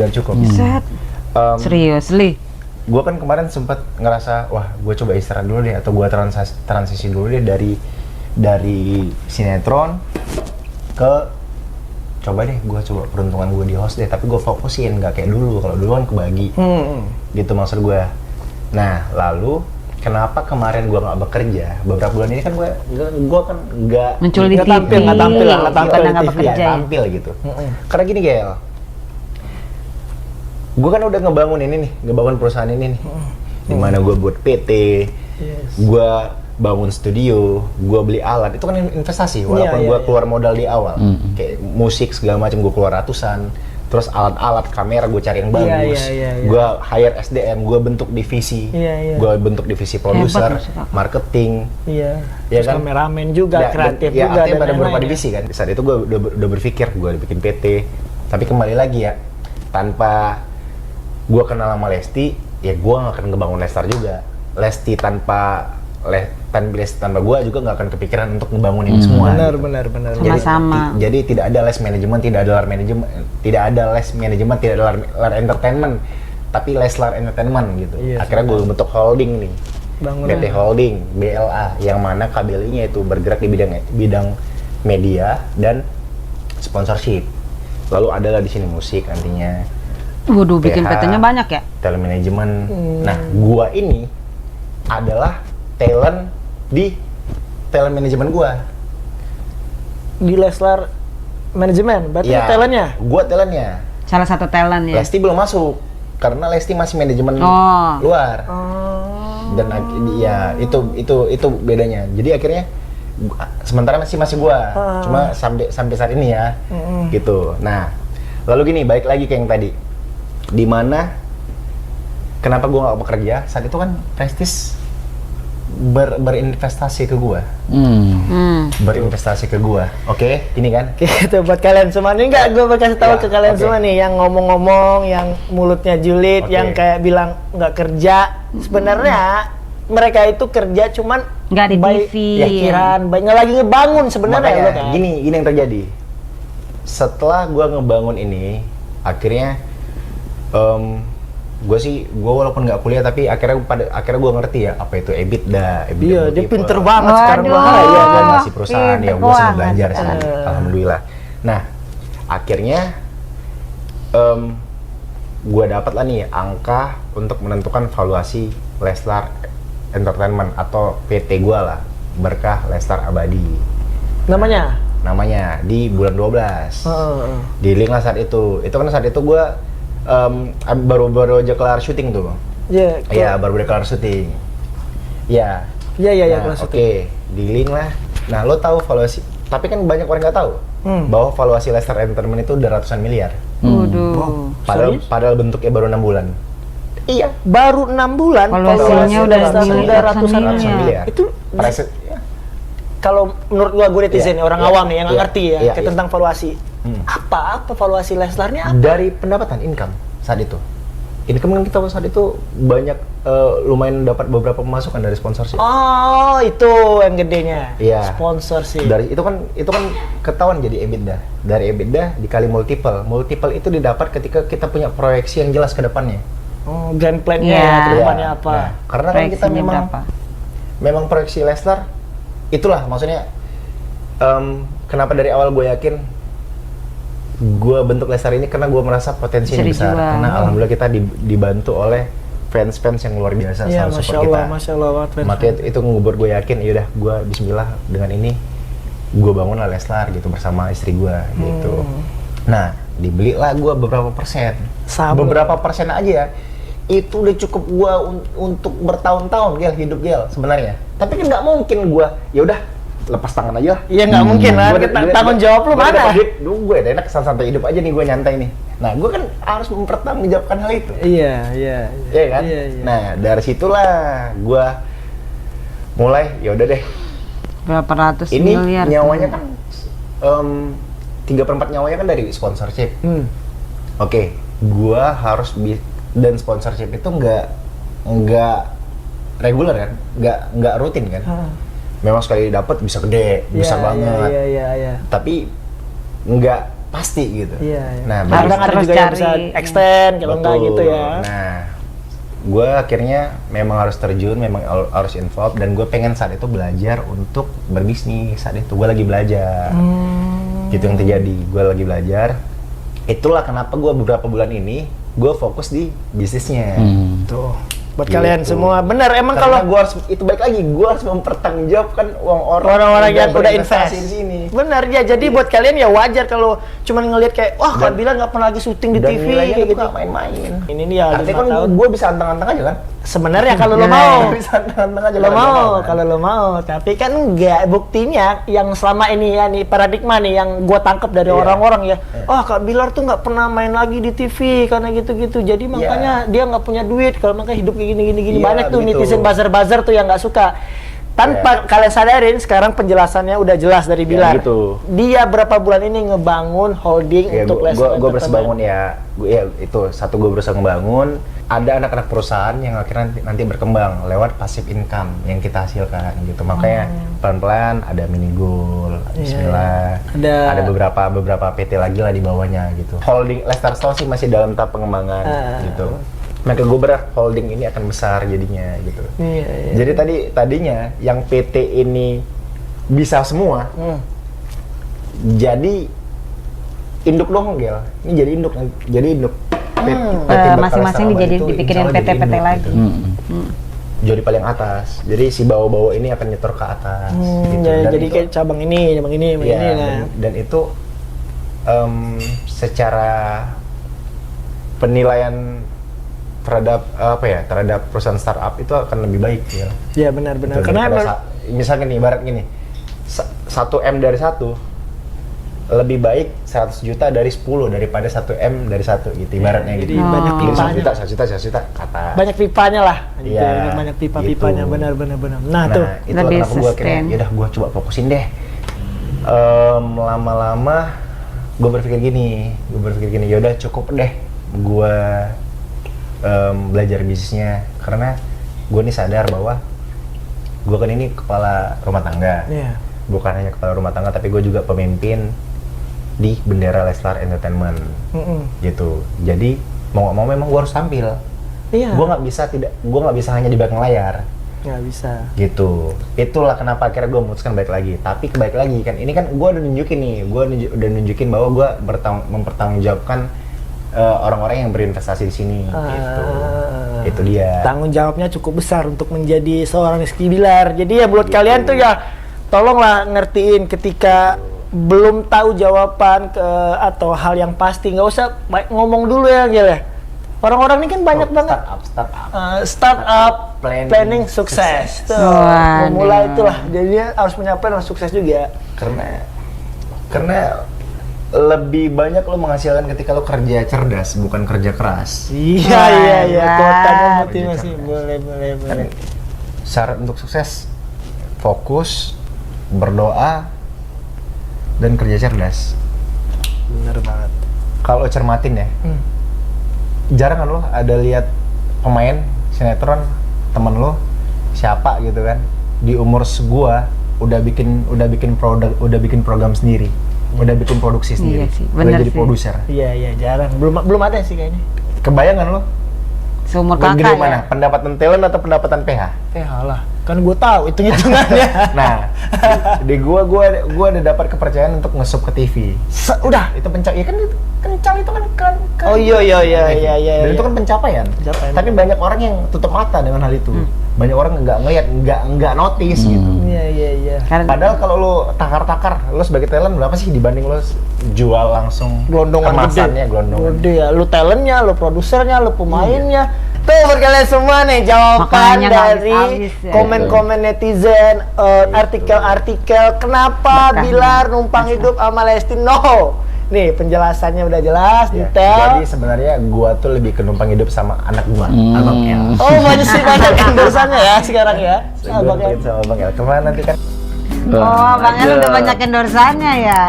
nggak cukup. Set. Seriously. Gue kan kemarin sempat ngerasa, wah gue coba istirahat dulu deh, atau gue transisi dulu deh dari sinetron ke coba deh gue coba peruntungan gue di host deh, tapi gue fokusin nggak kayak dulu. Kalau dulu kan kebagi, gitu maksud gue. Nah lalu kenapa kemarin gue nggak bekerja beberapa bulan ini kan gue kan nggak muncul di TV, nggak tampil gitu. Karena gini Gel, gue kan udah ngebangun perusahaan ini nih, dimana gue buat PT, gue bangun studio, gue beli alat, itu kan investasi. Walaupun gue keluar modal di awal, kayak musik segala macam gue keluar ratusan. Terus alat-alat kamera gue cari yang bagus, gue hire SDM, gue bentuk divisi, gue bentuk divisi produser, marketing, ya kan, kameramen juga, kreatif juga, artinya ada beberapa divisi kan. Saat itu gue udah berpikir gue bikin PT, tapi kembali lagi ya, tanpa gue kenal sama Lesti, ya gue nggak akan ngebangun Lestar juga. Lesti tanpa gue juga nggak akan kepikiran untuk ngebangun ini semua. Benar. Sama-sama. Jadi tidak ada les manajemen, tidak ada lar manajemen, tidak ada lar entertainment, tapi les lar entertainment gitu. Akhirnya gue bentuk holding nih, BT Holding, BLA, yang mana KBLI-nya itu bergerak di bidang media dan sponsorship. Lalu adalah di sini musik nantinya. Waduh, bikin PT-nya banyak ya? Telemanajemen. Nah, gua ini adalah talent di telemanajemen gua. Di Leslar manajemen, berarti talentnya? Gua talentnya. Salah satu talent ya? Lesti belum masuk, karena Lesti masih manajemen luar. Dan ya itu bedanya. Jadi akhirnya sementara masih gua, cuma sampai saat ini ya, gitu. Nah, lalu gini, balik lagi ke yang tadi, di mana kenapa gua nggak bekerja saat itu kan Prestige berinvestasi ke gua, berinvestasi ke gua. Oke, ini kan. Gitu buat kalian semua nih, nggak gue kasih tahu ke kalian semua nih, yang ngomong-ngomong, yang mulutnya julid, yang kayak bilang nggak kerja. Sebenarnya mereka itu kerja cuman nggak di TV, pikiran, nggak lagi ngebangun sebenarnya lo kan. Gini yang terjadi. Setelah gua ngebangun ini, akhirnya gue walaupun nggak kuliah tapi akhirnya gue ngerti ya apa itu EBITDA. Iya, dia pinter banget sekarang. Bahaya kan masih perusahaan ya, gue seneng belajar sih, alhamdulillah. Nah, akhirnya gue dapat lah nih angka untuk menentukan valuasi Leslar Entertainment atau PT gue lah, Berkah Lestar Abadi. Namanya di bulan 12. Di link lah saat itu kan saat itu gue baru aja kelar syuting tuh. Iya, baru kelar syuting. Iya, kelar syuting. Oke, di link lah. Nah, lo tahu valuasi, tapi kan banyak orang nggak tahu bahwa valuasi Lestar Entertainment itu udah ratusan miliar. Padahal bentuknya baru 6 bulan. Iya, baru 6 bulan. Valuasinya udah ratusan miliar. Itu kalau menurut gue netizen, orang awam nih yang nggak ngerti ya, tentang valuasi. Apa valuasi Leslarnya? Dari pendapatan income saat itu. Income yang kita saat itu banyak, lumayan dapat beberapa pemasukan dari sponsorship. Oh, itu yang gedenya. Iya. Sponsorship. Dari itu kan ketahuan jadi EBITDA. Dari EBITDA dikali multiple. Multiple itu didapat ketika kita punya proyeksi yang jelas ke depannya. Oh, grand plan-nya ke depannya apa? Nah, karena kan kita memang proyeksi Leslar itulah maksudnya, kenapa dari awal gue yakin gue bentuk Lestar ini karena gue merasa potensinya besar. Karena alhamdulillah kita dibantu oleh fans yang luar biasa selalu support kita. Masya Allah. Makanya itu ngebuat gue yakin, yaudah gue bismillah dengan ini gue bangun lah Leslar gitu bersama istri gue gitu. Nah, dibelilah gue beberapa persen. Beberapa persen aja itu udah cukup gue untuk bertahun-tahun hidup sebenarnya. Tapi kan nggak mungkin gue yaudah lepas tangan aja. Iya, nggak mungkin lah. Tanggung jawab lu mana? Gue enak santai hidup aja nih, gue nyantai nih. Nah, gue kan harus mempertanggungjawabkan hal itu. Iya kan. Nah, dari situlah gue mulai yaudah deh. Berapa ratus ini miliar? Ini nyawanya kan 3/4 nyawanya kan dari sponsorship. Oke, gue harus dan sponsorship itu nggak reguler kan, nggak rutin kan. Memang sekali dapat bisa gede, besar banget. Iya. Tapi nggak pasti gitu. Iya. Nah, Harus kadang ada terus juga yang cari. bisa extend kalau enggak betul. gitu ya. Nah, gue akhirnya memang harus terjun, memang harus involve, dan gue pengen saat itu belajar untuk berbisnis. Saat itu gue lagi belajar. Gitu yang terjadi, gue lagi belajar. Itulah kenapa gue beberapa bulan ini gue fokus di bisnisnya. Tuh. Buat Gitu. kalian semua, benar emang Karena kalau gue harus, itu baik lagi, gue harus mempertanggungjawabkan uang orang-orang yang udah berinvestasi invest di sini. benar ya, jadi buat kalian ya wajar kalau cuman ngelihat kayak wah Kak Bilar nggak pernah lagi syuting di Dan TV nilainya kayak itu gitu. nggak main-main. Ini nih ya Artinya 5 kan tahun. gue bisa anteng-anteng aja kan? Sebenarnya kalau lo mau, Bisa anteng-anteng aja lo kalau dia mau, kan? kalau lo mau, tapi kan enggak, buktinya yang selama ini ya nih paradigma nih yang gua tangkap dari Iya. orang-orang ya, oh Kak Bilar tuh nggak pernah main lagi di TV karena gitu-gitu, jadi makanya dia nggak punya duit, kalau makanya hidup kayak gini-gini Iya, banyak tuh begitu. netizen buzzer-buzzer tuh yang nggak suka. Tanpa kalian sadarin, sekarang penjelasannya udah jelas dari Bilar. gitu. Dia berapa bulan ini ngebangun holding Ya, untuk gue Leslar berusaha Entertainment. bangun ya, itu satu gue berusaha ngebangun. Ada anak-anak perusahaan yang akhirnya nanti berkembang lewat passive income yang kita hasilkan gitu. Makanya pelan-pelan ada mini goal, Bismillah. Ada beberapa PT lagi lah di bawahnya gitu. Holding Lestar Store sih masih dalam tahap pengembangan gitu. Maka gue berharap holding ini akan besar jadinya gitu. Iya. Jadi tadinya yang PT ini bisa semua, jadi induk dong Gel. Ini jadi induk. PT Masing-masing Bakal dijadi Sahabat itu dipikinin insya Allah jadi PT-PT induk lagi. gitu. Jadi paling atas. Jadi si bawah-bawah ini akan nyetor ke atas. Gitu. Dan Jadi itu- kayak cabang ini Iya, lah. dan itu secara penilaian terhadap perusahaan startup itu akan lebih baik ya. Iya benar-benar. Gitu, Karena daripada misalnya nih, ibarat gini, 1 M dari 1 lebih baik 100 juta dari 10 daripada 1 M dari 1 gitu, ibaratnya jadi gitu. banyak Jadi pipanya. 1 juta kata. Banyak pipanya lah. Iya, Jadi banyak pipa-pipanya, gitu. benar. Nah, Nah, tuh. itu Lebih kenapa gue akhirnya, sustain. yaudah gue coba fokusin deh. Lama-lama gue berpikir gini, yaudah cukup deh gue belajar bisnisnya, karena gue nih sadar bahwa gue kan ini kepala rumah tangga. Iya. Bukan hanya kepala rumah tangga, tapi gue juga pemimpin di bendera Leslar Entertainment gitu. Jadi mau nggak mau memang gue harus tampil. Iya. Gue nggak bisa hanya di belakang layar Nggak bisa. gitu. Itulah kenapa akhirnya gue memutuskan balik lagi. Tapi kebalik lagi kan, ini kan gue udah nunjukin nih, udah nunjukin bahwa gue mempertanggungjawabkan orang-orang yang berinvestasi di sini gitu. Itu dia. Tanggung jawabnya cukup besar untuk menjadi seorang Rizky Bilar. Jadi ya buat kalian tuh ya tolonglah ngertiin ketika belum tahu jawaban atau hal yang pasti, nggak usah ngomong dulu ya Gil ya. Orang-orang ini kan banyak banget startup planning sukses. Tuh, Waduh. memulai itulah. Jadi harus punya plan sukses juga. Karena lebih banyak lo menghasilkan ketika lo kerja cerdas, bukan kerja keras. Iya. Wah, Kekuatan wah. motivasi. Boleh. Kan syarat untuk sukses fokus, berdoa, dan kerja cerdas. Bener banget. Kalau cermatin ya, jarang kan lo ada lihat pemain sinetron temen lo siapa gitu kan di umur segua udah bikin program sendiri, udah bikin produksi sendiri, Iya sih, udah bener jadi sih. produser. Iya, jarang. Belum ada sih kayaknya. Kebayang kan lo? Seumur Gede kakak mana? ya. Pendapatan talent atau pendapatan PH? Alah, kan gue tahu hitung-hitungannya. Nah, di gua ada dapat kepercayaan untuk nge-sub ke TV. Udah. Itu ya kan itu kencal itu kan. Oh iya. Dan itu kan pencapaian. Pencapaian. Tapi banyak orang yang tutup mata dengan hal itu. Banyak orang nggak ngeliat, nggak notice gitu. Iya. Karena Padahal kalau lo takar-takar, lo sebagai talent berapa sih dibanding lo jual langsung Gelondongan kemasannya, gelondongan. Gede ya, lu talentnya, lu produsernya, lu pemainnya. Tuh buat kalian semua nih jawaban Makanya nggak dari habis-habis ya. komen-komen netizen, artikel-artikel kenapa Makanya. Bilar numpang hidup sama Lesti. No. Nih penjelasannya udah jelas, Ya, detail. jadi sebenarnya gua tuh lebih ke numpang hidup sama anak gua, Abang El. Oh banyak endorsannya ya sekarang ya. Gua Abang numpangin El. sama Abang El. Kemana nanti kan? oh, Bang El udah banyak endorsannya ya.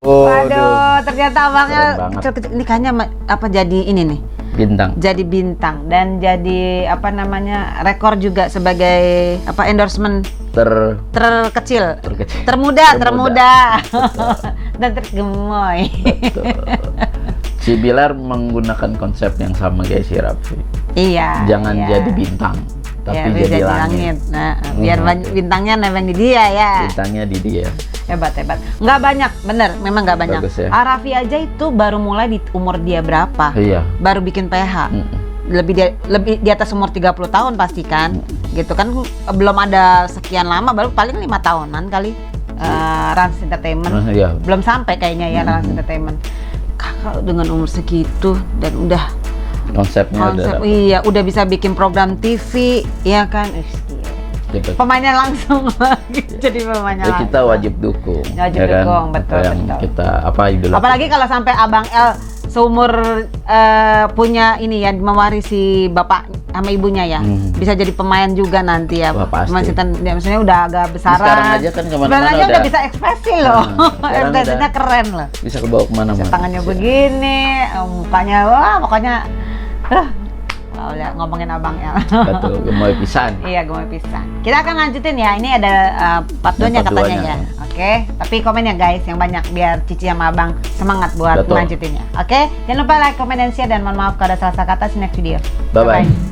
Waduh, ternyata Bang El Keren banget. nikahnya apa jadi ini nih? Bintang. jadi bintang dan jadi apa namanya rekor juga sebagai apa endorsement terkecil, termuda dan tergemoy. Si Bilar menggunakan konsep yang sama kayak si Raffi. Iya. Jangan iya. jadi bintang, tapi ya, jadi langit. Nah, biar bintangnya nempel di dia ya. Bintangnya di dia. Hebat. Nggak banyak, bener. Memang nggak banyak. Bagus ya. Raffi aja itu baru mulai di umur dia berapa? Iya. Baru bikin PH. Lebih di atas umur 30 tahun pasti kan. Gitu kan belum ada sekian lama, baru paling 5 tahunan kali. Rans Entertainment. Iya. Belum sampai kayaknya ya Rans Entertainment. Kakak dengan umur segitu dan udah Konsepnya udah bisa bikin program TV, ya kan? Gitu. Pemainnya langsung jadi pemainnya Ya, kita wajib dukung. Wajib ya kan? dukung, betul, Apa yang betul. kita idolakan. Apalagi kalau sampai Abang L seumur punya ini ya, mewarisi bapak sama ibunya ya, bisa jadi pemain juga nanti ya. Wah, pasti. Pemain sinetron, ya, maksudnya udah agak besaran. Sekarang aja kan kemana-mana Sekarang aja udah bisa ekspresi loh. sekarang Ekspresinya udah keren loh. Bisa kebawa kemana-mana. Tangannya begini, mukanya wah pokoknya kalau lihat ngomongin Abang L. Betul, gemoy pisan. Iya, gemoy pisan. Kita akan lanjutin ya. Ini ada part 2-nya katanya ya. Oke, tapi komen ya guys yang banyak biar Cici sama Abang semangat buat Betul. lanjutinnya. Oke, jangan lupa like, comment, dan share, dan mohon maaf kalau ada salah kata. See you next video. Bye-bye.